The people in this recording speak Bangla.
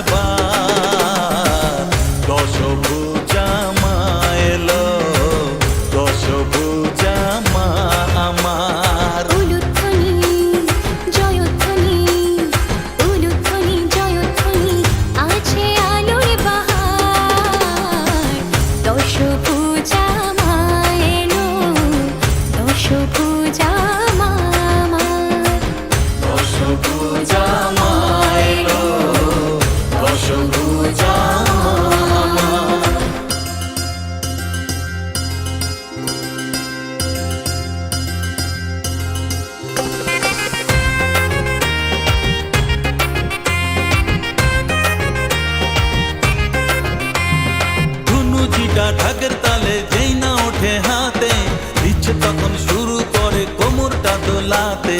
এবার দশভুজা মা এলো, দশভুজা মা আমার। উলুধ্বনি জয়ধ্বনি, উলুধ্বনি জয়ধ্বনি, আছে আলোর বাহার। দশভুজা মা এলো, দশভুজা মা আমার। দশভুজা মা এলো, দশভুজা মা আমার। ধুনুচিটা ঢাকের তালে যেই না ওঠে হাতে, ইচ্ছে তখন শুরু করে কোমরটা দোলাতে।